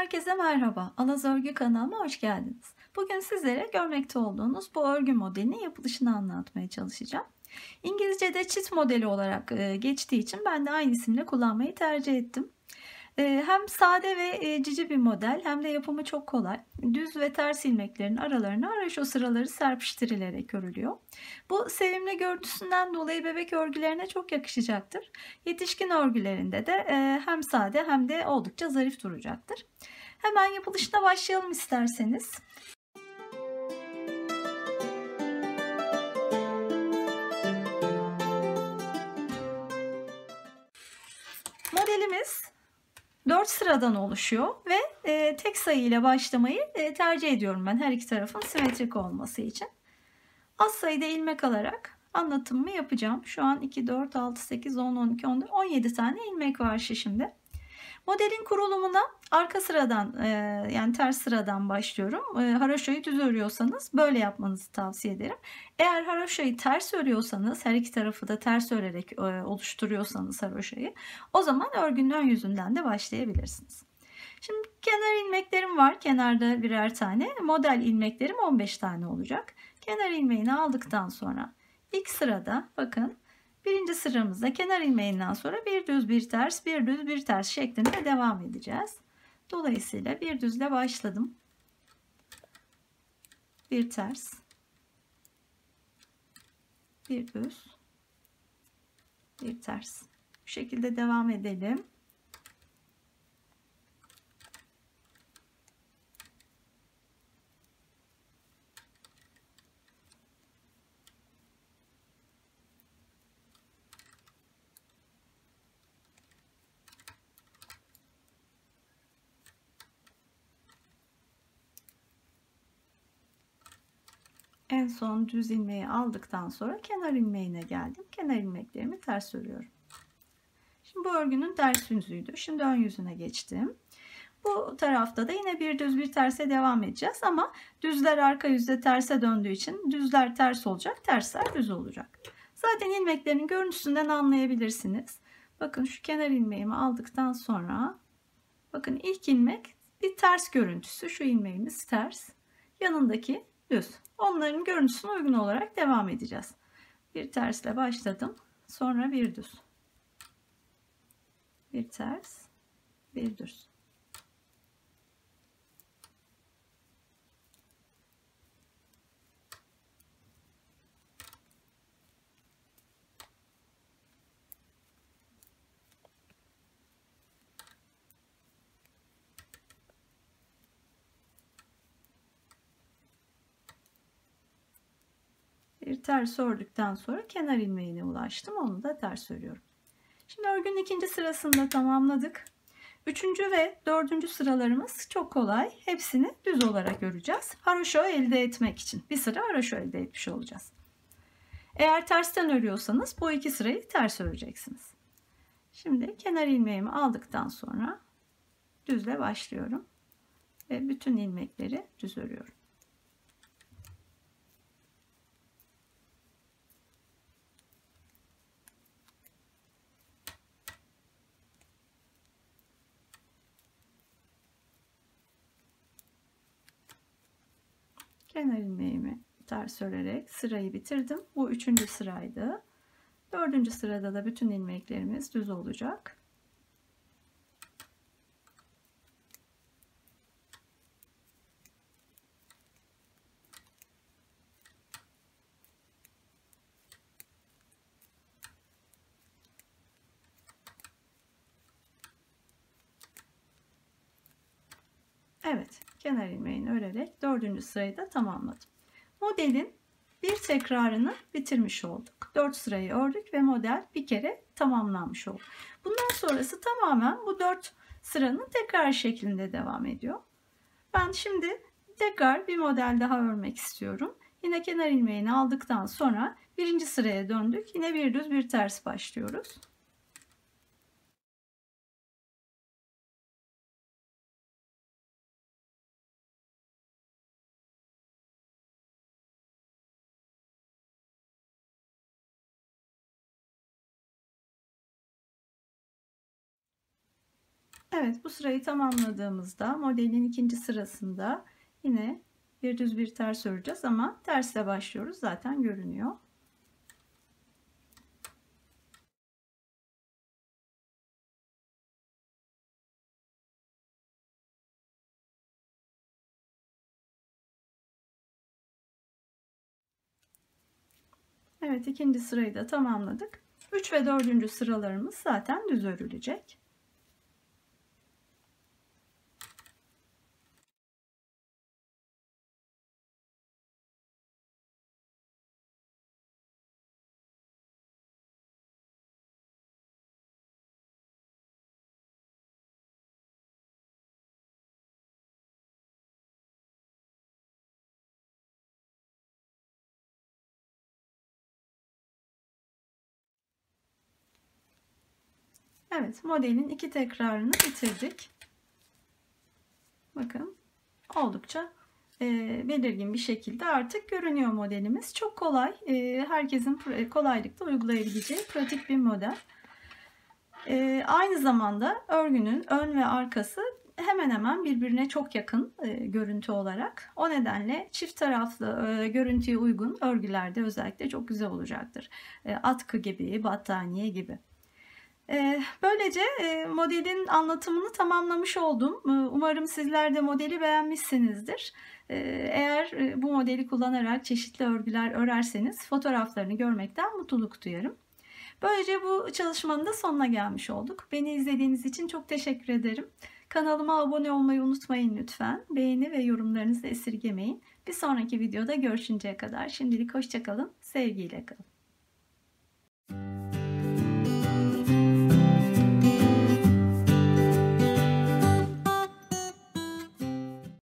Herkese merhaba. Alaz Örgü kanalıma hoş geldiniz. Bugün sizlere görmekte olduğunuz bu örgü modelinin yapılışını anlatmaya çalışacağım. İngilizce'de çit modeli olarak geçtiği için ben de aynı isimle kullanmayı tercih ettim. Hem sade ve cici bir model hem de yapımı çok kolay. Düz ve ters ilmeklerin aralarına haraşo sıraları serpiştirilerek örülüyor. Bu sevimli görüntüsünden dolayı bebek örgülerine çok yakışacaktır. Yetişkin örgülerinde de hem sade hem de oldukça zarif duracaktır. Hemen yapılışına başlayalım isterseniz. Modelimiz 4 sıradan oluşuyor ve tek sayı ile başlamayı tercih ediyorum ben her iki tarafın simetrik olması için. Az sayıda ilmek alarak anlatımımı yapacağım. Şu an 2, 4, 6, 8, 10, 12, 14, 17 tane ilmek var şişimde. Modelin kurulumuna arka sıradan yani ters sıradan başlıyorum. Haraşoyu düz örüyorsanız böyle yapmanızı tavsiye ederim. Eğer haraşoyu ters örüyorsanız, her iki tarafı da ters örerek oluşturuyorsanız haraşoyu, o zaman örgünün ön yüzünden de başlayabilirsiniz. Şimdi kenar ilmeklerim var. Kenarda birer tane. Model ilmeklerim 15 tane olacak. Kenar ilmeğini aldıktan sonra ilk sırada bakın, birinci sıramızda kenar ilmeğinden sonra bir düz bir ters, bir düz bir ters şeklinde devam edeceğiz. Dolayısıyla bir düzle başladım. Bir ters, bir düz, bir ters. Bu şekilde devam edelim. En son düz ilmeği aldıktan sonra kenar ilmeğine geldim. Kenar ilmeklerimi ters örüyorum. Şimdi bu örgünün ters yüzüydü. Şimdi ön yüzüne geçtim. Bu tarafta da yine bir düz bir terse devam edeceğiz ama düzler arka yüzde terse döndüğü için düzler ters olacak, tersler düz olacak. Zaten ilmeklerin görüntüsünden anlayabilirsiniz. Bakın şu kenar ilmeğimi aldıktan sonra bakın ilk ilmek bir ters görüntüsü. Şu ilmeğimiz ters. Yanındaki düz. Onların görüntüsüne uygun olarak devam edeceğiz. Bir tersle başladım. Sonra bir düz. Bir ters, bir düz. Bir ters ördükten sonra kenar ilmeğine ulaştım. Onu da ters örüyorum. Şimdi örgünün ikinci sırasını da tamamladık. Üçüncü ve dördüncü sıralarımız çok kolay. Hepsini düz olarak öreceğiz. Haroşo elde etmek için. Bir sıra haroşo elde etmiş olacağız. Eğer tersten örüyorsanız bu iki sırayı ters öreceksiniz. Şimdi kenar ilmeğimi aldıktan sonra düzle başlıyorum. Ve bütün ilmekleri düz örüyorum. Kenar ilmeğimi ters örerek sırayı bitirdim. Bu üçüncü sıraydı. Dördüncü sırada da bütün ilmeklerimiz düz olacak. Evet, kenar ilmeğini örerek dördüncü sırayı da tamamladım. Modelin bir tekrarını bitirmiş olduk. 4 sırayı ördük ve model bir kere tamamlanmış oldu. Bundan sonrası tamamen bu 4 sıranın tekrar şeklinde devam ediyor. Ben şimdi tekrar bir model daha örmek istiyorum. Yine kenar ilmeğini aldıktan sonra birinci sıraya döndük. Yine bir düz bir ters başlıyoruz. Evet, bu sırayı tamamladığımızda modelin ikinci sırasında yine bir düz bir ters öreceğiz ama tersle başlıyoruz, zaten görünüyor. Evet, ikinci sırayı da tamamladık. 3 ve 4. sıralarımız zaten düz örülecek. Evet, modelin 2 tekrarını bitirdik. Bakın, oldukça belirgin bir şekilde artık görünüyor modelimiz. Çok kolay, herkesin kolaylıkla uygulayabileceği pratik bir model. Aynı zamanda örgünün ön ve arkası hemen hemen birbirine çok yakın görüntü olarak. O nedenle çift taraflı görüntüye uygun örgülerde özellikle çok güzel olacaktır. Atkı gibi, battaniye gibi. Böylece modelin anlatımını tamamlamış oldum. Umarım sizler de modeli beğenmişsinizdir. Eğer bu modeli kullanarak çeşitli örgüler örerseniz fotoğraflarını görmekten mutluluk duyarım. Böylece bu çalışmanın da sonuna gelmiş olduk. Beni izlediğiniz için çok teşekkür ederim. Kanalıma abone olmayı unutmayın lütfen. Beğeni ve yorumlarınızı esirgemeyin. Bir sonraki videoda görüşünceye kadar şimdilik hoşça kalın, sevgiyle kalın.